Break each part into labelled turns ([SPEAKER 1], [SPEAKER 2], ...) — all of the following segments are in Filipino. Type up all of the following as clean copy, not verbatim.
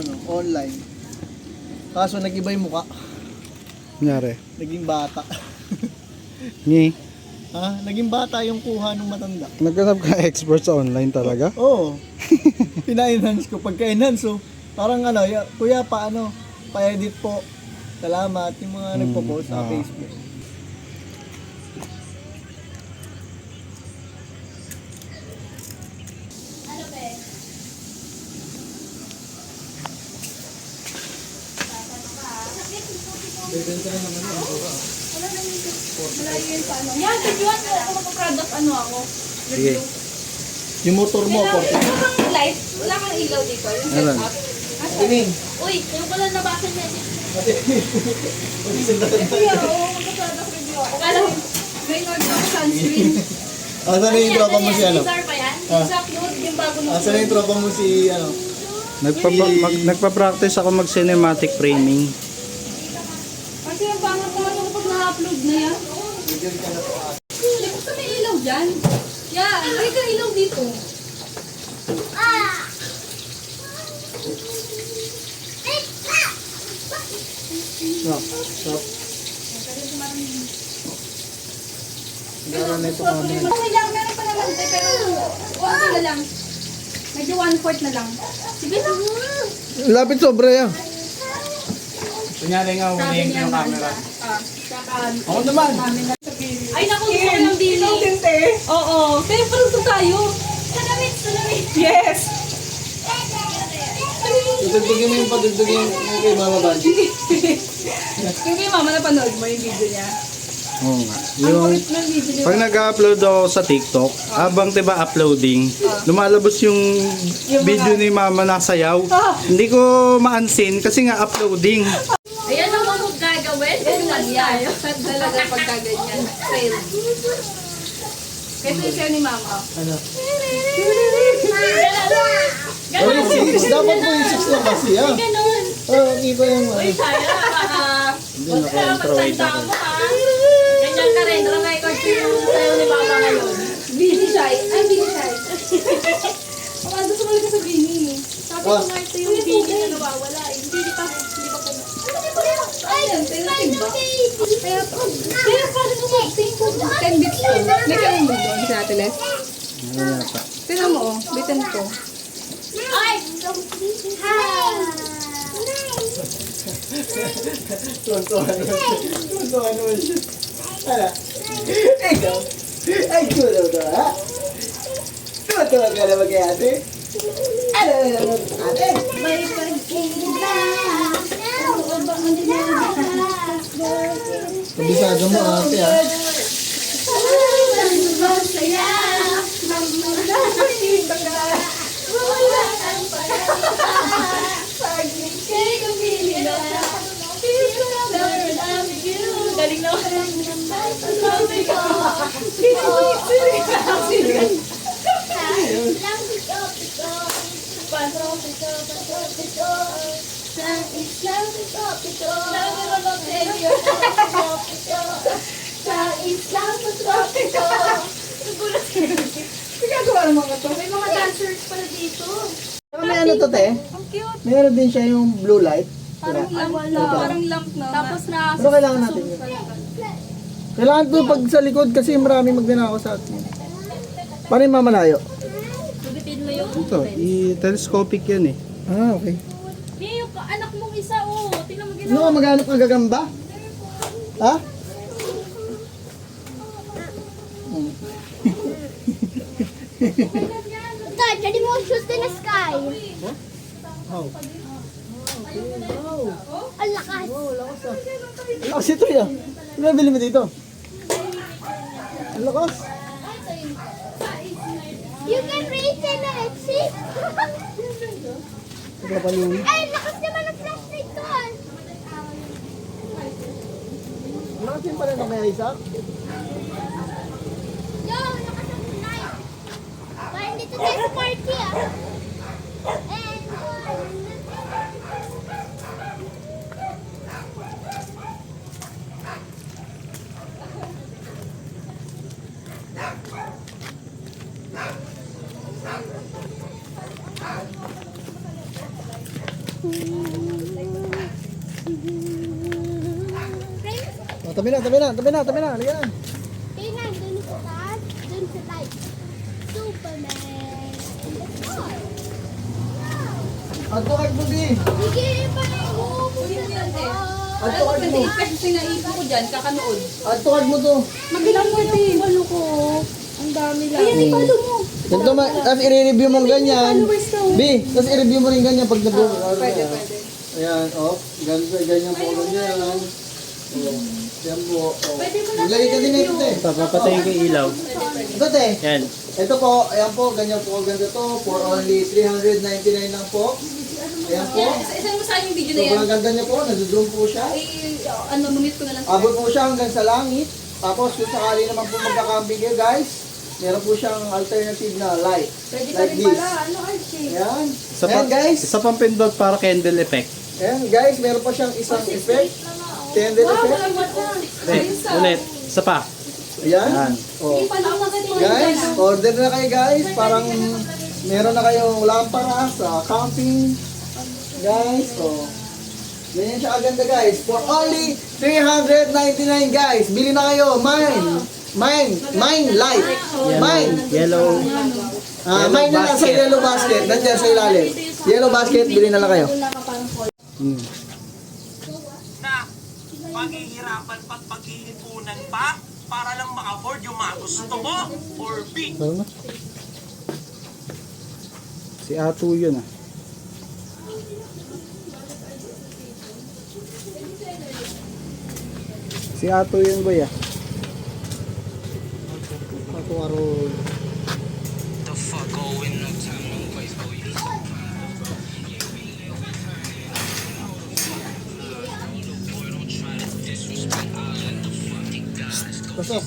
[SPEAKER 1] ano, online. Kaso nag-iba yung mukha.
[SPEAKER 2] Nangyari?
[SPEAKER 1] Naging bata.
[SPEAKER 2] Ngi.
[SPEAKER 1] Ha? Naging bata yung kuha ng matanda.
[SPEAKER 2] Nagkanap ka expert sa online talaga?
[SPEAKER 1] Oo. Pina-enhance ko. Pagka-enhance, so, parang ano, kuya, paano? Pa-edit po. Salamat. Yung mga nagpo-post sa Facebook.
[SPEAKER 3] Yan, videoan mo ako mag-product ano ako.
[SPEAKER 2] Sige.
[SPEAKER 1] Yung motor mo,
[SPEAKER 3] Wala
[SPEAKER 1] po.
[SPEAKER 3] kang light, wala kang ilaw dito. Yung
[SPEAKER 2] Meron.
[SPEAKER 3] setup.
[SPEAKER 1] Tingin.
[SPEAKER 3] Uy, yung pala nabasa niya.
[SPEAKER 1] Mag-isang dapat.
[SPEAKER 3] Kuya, oo, mag-product review ako. Kala ko, may order ako sunscreen.
[SPEAKER 1] Asan na yung tropa mo si ano?
[SPEAKER 3] Cesar pa yan? Yung sa upload, yung bago na
[SPEAKER 1] Asan na yung tropa mo si ano?
[SPEAKER 2] Nagpa-practice ako mag-cinematic framing.
[SPEAKER 3] Kasi ang pangat naman ako pag na-upload na yan. Hindi ko may ilaw dyan. Yeah, may ka ilaw dito.
[SPEAKER 1] No. Stop. Gara na ito kami.
[SPEAKER 3] Okay lang, meron pa naman tayo, pero konti na lang. Medyo 1/4 na lang. Sige lang.
[SPEAKER 1] Lapit sobra yan.
[SPEAKER 4] Kunyari nga, huling yung camera.
[SPEAKER 3] Ako
[SPEAKER 4] naman.
[SPEAKER 3] Ay, naku, gusto ko ng dili. Oo. Pero pruto tayo. Salamit, salamit. Yes!
[SPEAKER 1] Tutugtugin mo yung padugtugin yung kay Mama Banji.
[SPEAKER 3] Yung kay mama napanood mo yung video niya.
[SPEAKER 2] Oo nga.
[SPEAKER 3] Ang
[SPEAKER 2] Yung,
[SPEAKER 3] kulit ng video niya.
[SPEAKER 2] pag nag-upload ako sa TikTok, habang diba uploading, lumalabas yung video ni Mama nasayaw. Hindi ko ma-unseen kasi nga uploading.
[SPEAKER 3] Ayan ang mga gagawin. Yan lang yan. Sad talaga pagkaganyan. Fail. Kasi siya ni mama.
[SPEAKER 1] Ano?
[SPEAKER 3] Ganon.
[SPEAKER 1] Dapat po yung 6 lang kasi ah.
[SPEAKER 3] Ganon.
[SPEAKER 1] Oh, iba yung ano.
[SPEAKER 3] Uy, saya.
[SPEAKER 1] Hindi naka-introvert ako.
[SPEAKER 3] Mo ha. Ganyan ka rin. Record ko yung sayo ni mama ngayon. Busy shy. Ay, busy shy. Ang ando sa mga sabihin eh. Sabi ko nga ito yung busy na nawawala. Hindi pa po. Ay, pero timba. Kaya paano mo mag-think ko? 10 bits ko. May kaling ba doon sa Ate Les?
[SPEAKER 2] Ano yata?
[SPEAKER 3] Tignan mo oh. Bitan ko. Ay!
[SPEAKER 1] Tuwan-tuwa naman siya. Tuwan-tuwa naman siya. Ano? Ikaw? Ay, kulo to ha? Tuwan-tuwa ka naman kay ate? Ano naman ate?
[SPEAKER 3] May pagkita.
[SPEAKER 1] Kabisado mo ate ha?
[SPEAKER 3] Masaya. Galing na. May mga dancers pala dito.
[SPEAKER 1] May ano to te?
[SPEAKER 3] Ang cute.
[SPEAKER 1] Meron din siya yung blue light.
[SPEAKER 3] Parang lamp na. Parang lamp na. Tapos na.
[SPEAKER 1] Pero kailangan natin yun. Kailangan to pag sa likod kasi marami magdanakaw sa atin. Paano yung mamalayo?
[SPEAKER 3] Gugutin mo yung
[SPEAKER 2] Ito, telescopic yan eh.
[SPEAKER 1] Ah, okay.
[SPEAKER 3] yung anak mong isa, oh. Tingnan mo
[SPEAKER 1] Ano ka maghanap ng gagamba? Ha?
[SPEAKER 5] Dad, ready mo shoot in the sky.
[SPEAKER 1] Oh.
[SPEAKER 5] Ang lakas.
[SPEAKER 1] Lakas ito yan. Ano nabili mo dito? Ang lakas.
[SPEAKER 5] You can race in it, see?
[SPEAKER 1] Nagpapalumi.
[SPEAKER 5] Ay, lakas naman ang flashlight ko.
[SPEAKER 1] Ang lakas din pala na kaya Isaac.
[SPEAKER 5] Yo, lakas ang light. Parang dito tayo sa party ah. And
[SPEAKER 1] Oh, tabi na. Halika na.
[SPEAKER 5] Tingnan, dun sa taas, dun sa light. Superman.
[SPEAKER 1] Antukad mo, Bi.
[SPEAKER 5] Sige, parang mo.
[SPEAKER 1] Antukad mo.
[SPEAKER 3] Kasi naisip ko dyan, kakanood.
[SPEAKER 1] Antukad mo to.
[SPEAKER 3] Magilang mo yung palo ko. Ang dami lang. Ayan, ipalo mo.
[SPEAKER 1] Ganito tapos i-review mo ganyan. Bi, tapos i-review mo rin ganyan pag nabuo.
[SPEAKER 3] Pwede.
[SPEAKER 1] Ayan, oh. Ganyan po, ganyan. Oh. Yan po. Oh. Maglagay ka din ito, eh.
[SPEAKER 2] Papatayin ko yung ilaw.
[SPEAKER 1] Ito, te.
[SPEAKER 2] Yan.
[SPEAKER 1] Ito po, ayan po, ganyan po, ganito to. For only 399 lang po. Ayan po.
[SPEAKER 3] Isang mo sa akin yung video na yan.
[SPEAKER 1] Sobrang ganda niya po, nag-zoom po siya.
[SPEAKER 3] Numit ko na lang.
[SPEAKER 1] Abot po siya hanggang sa langit. Tapos kung sakali naman po magkakambing kayo, guys, meron po siyang alternative na light.
[SPEAKER 3] Pwede ka
[SPEAKER 1] Like
[SPEAKER 3] rin
[SPEAKER 1] this.
[SPEAKER 3] pala. Ano, Archie?
[SPEAKER 1] Ayan.
[SPEAKER 2] Isa pa,
[SPEAKER 1] Ayan, guys.
[SPEAKER 2] isa pang pindot para candle effect.
[SPEAKER 1] Ayan, guys, meron pa siyang isang effect. Candle
[SPEAKER 3] Wow,
[SPEAKER 1] effect.
[SPEAKER 3] walang mata.
[SPEAKER 2] Ulit. Isa pa.
[SPEAKER 1] Ayan.
[SPEAKER 2] Yan.
[SPEAKER 1] Oh.
[SPEAKER 3] Ipalo mo kasi mga
[SPEAKER 1] Guys, order na kayo, guys. Parang meron na kayong lampara sa camping. Guys, oh. Ganyan siya aganda, guys. For only 399, guys. Bili na kayo. Mine light. Mine.
[SPEAKER 2] Yellow.
[SPEAKER 1] Mine na lang sa
[SPEAKER 2] basket.
[SPEAKER 1] yellow basket. Nandiyan sa ilalim. Yellow basket, bili na lang kayo.
[SPEAKER 2] Hmm.
[SPEAKER 6] Na paghihirapan pa't paghihipunan pa para lang ma-afford yung mga gusto mo or B.
[SPEAKER 2] Ano? Si Atu yun ah. Si Atu yun boy ah.
[SPEAKER 6] The fuck going no time no place for you.
[SPEAKER 1] Pasok.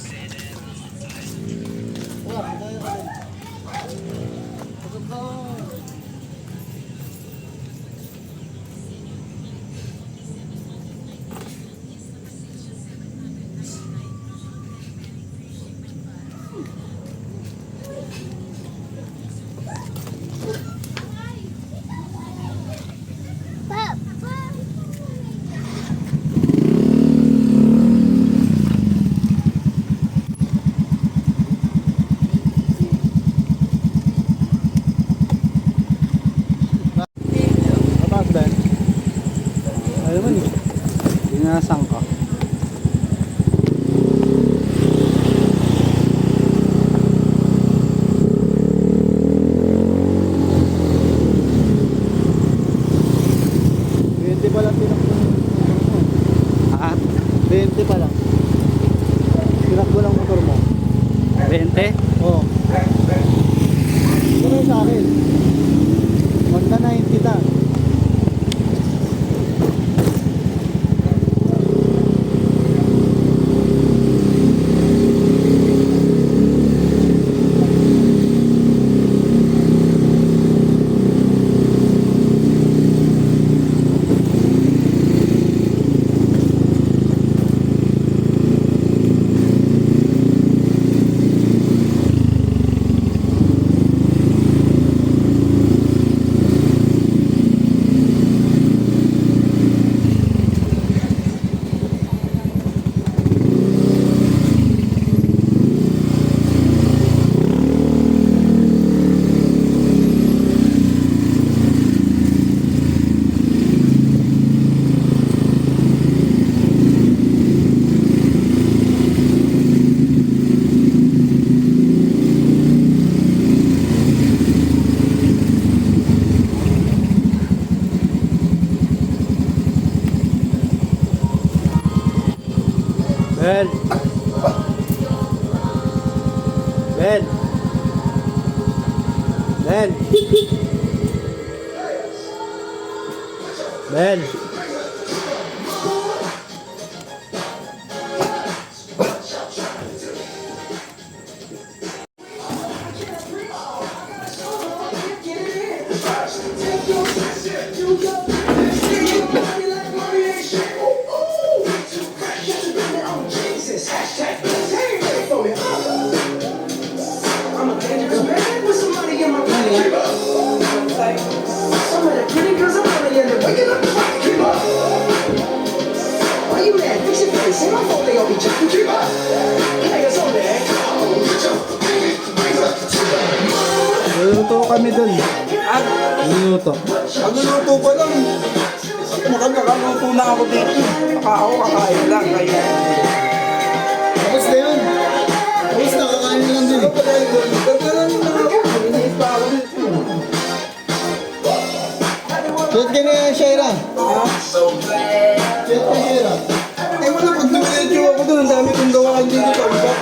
[SPEAKER 2] Mataas ba yan? Ayaw mo eh. Binasang ka. Pa lang tinakbo. Ah, 20 pa lang. Tinakbo lang motor mo. 20? Oo. Pero sa akin, magka 90 lang. Ben. Ben. Ben. Ben.
[SPEAKER 7] I'm a dangerous man with some money in my pocket. Some of the pretty girls are really in the
[SPEAKER 2] kami dun.
[SPEAKER 1] At
[SPEAKER 2] Luluto.
[SPEAKER 1] magluluto pa lang. Nakaluto na ako dito. Ako kakain lang. Kaya.
[SPEAKER 8] Tapos na yun. Tapos na, kakain na lang din eh.
[SPEAKER 1] Gagawin na ako. Iniis pa ako dito.
[SPEAKER 8] Chat ka na yan, Shaira.
[SPEAKER 1] Ha?
[SPEAKER 8] Chat ka, Shaira.
[SPEAKER 1] Eh wala, pag dumiretso ako doon, ang dami kong gawain dito sa iba.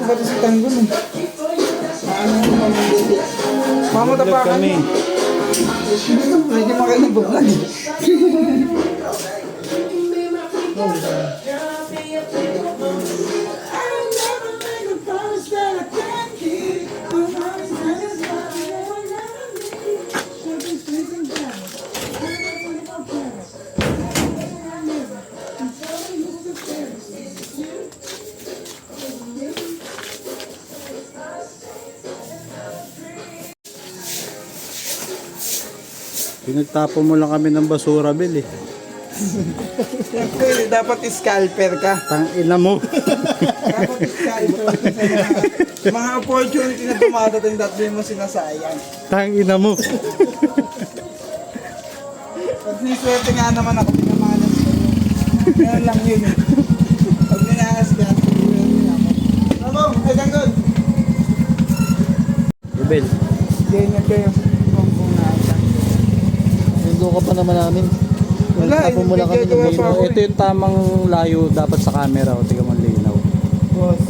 [SPEAKER 1] Ba't si Tanggol eh? Mama,
[SPEAKER 2] Vlog
[SPEAKER 1] tapakan
[SPEAKER 2] kami.
[SPEAKER 1] mo. Medyo makinig-vlog eh.
[SPEAKER 2] Pinagtapo mo lang kami ng basura, Bill eh.
[SPEAKER 1] Siyempre, dapat scalper ka.
[SPEAKER 2] Tangina mo.
[SPEAKER 1] Dapat scalper ka sa mga opportunity na dumadating that di mo sinasayang.
[SPEAKER 2] Tangina mo.
[SPEAKER 1] At niswerte nga naman ako, pinamalas ko. Ganun lang yun eh. Pag ninaas ka, swerte ako. Ano? Ay, Tanggol!
[SPEAKER 2] Bill,
[SPEAKER 1] Ganyan kayo. Kung nasa.
[SPEAKER 8] Nando ka pa naman namin.
[SPEAKER 1] Wala,
[SPEAKER 8] Tapo mo lang kami ng
[SPEAKER 1] bigay ko
[SPEAKER 8] linaw.
[SPEAKER 1] ako.
[SPEAKER 2] ito yung tamang layo dapat sa camera. O, tingnan mo ang linaw.
[SPEAKER 1] Boss.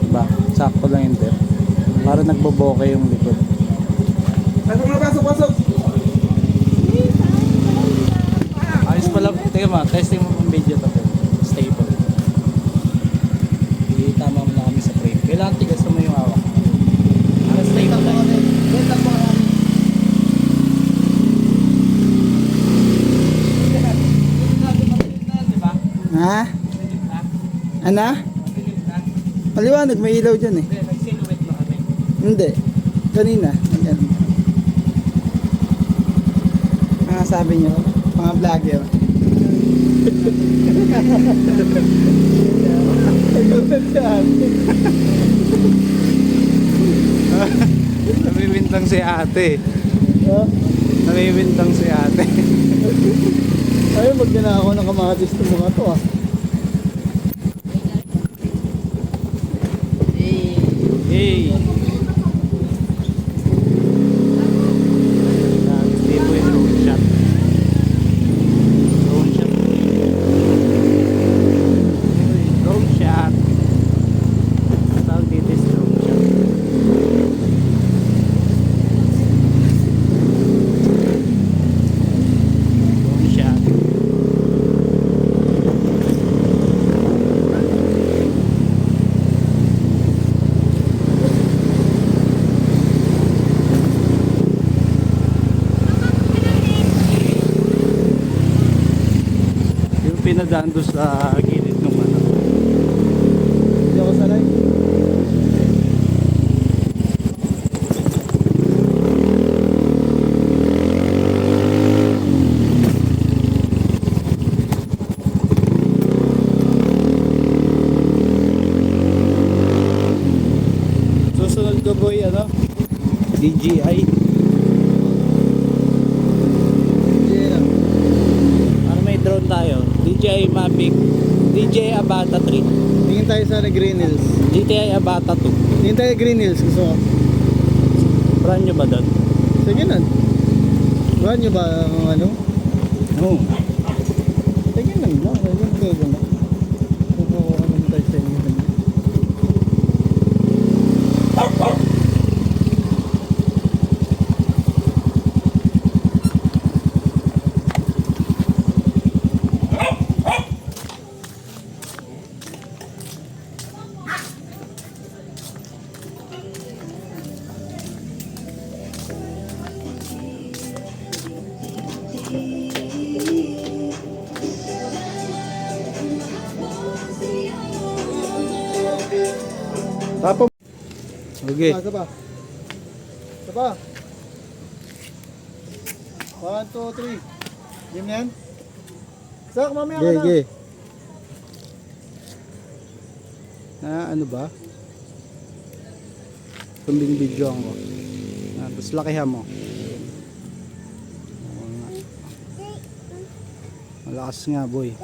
[SPEAKER 2] Diba? Sakto lang yun, Ter. Para nagboboke yung likod.
[SPEAKER 1] Pasok na, pasok!
[SPEAKER 2] Ayos pala. Tingnan mo, testing mo ang video to. Ter. Stable. Hindi tama mo na kami sa frame. Kailangan tigas mo yung hawak. Para stable lang.
[SPEAKER 1] Ha? Ano? Maliwanag, may ilaw dyan eh.
[SPEAKER 2] Nag-silhouette na kami.
[SPEAKER 1] Hindi. Kanina. Ayan. Mga sabi nyo, mga vlogger.
[SPEAKER 2] Namimintang si ate. Namimintang si ate.
[SPEAKER 8] Ayun, magdala ako ng kamatis ng mga to ah.
[SPEAKER 2] Hey! Gusto mo yung drone shot. Drone shot. Drone shot. Tawag dito is drone shot. Drone shot. Yung pinadaan doon sa gilid ng ano.
[SPEAKER 8] Hindi ako sanay.
[SPEAKER 2] Susunod ko boy, ano? DJI.
[SPEAKER 8] Hindi na.
[SPEAKER 2] Ano may drone tayo? DJI. DJI Mavic, DJI Avata 3,
[SPEAKER 8] Tingin tayo sa Green Hills.
[SPEAKER 2] GTI Avata 2.
[SPEAKER 8] Tingin tayo Green Hills. Gusto ko.
[SPEAKER 2] Brand nyo ba doon?
[SPEAKER 8] Sige nun. Brand nyo ba ang ano?
[SPEAKER 2] Oo.
[SPEAKER 8] Sige nun lang. Sige nun lang. Kukuha naman tayo sa inyo.
[SPEAKER 2] Tapos, okay.
[SPEAKER 8] Isa pa. Isa pa. 1, 2, 3. Game na yan? Sak, mamaya ka na.
[SPEAKER 2] Okay. Ano ba? Tumbing video ako. Tapos lakihan mo. Oo nga. Malakas nga boy.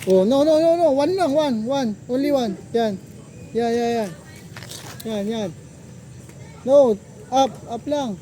[SPEAKER 8] Oh, no. One lang, one. Only one. Yan. Yan. Yan. No, up lang.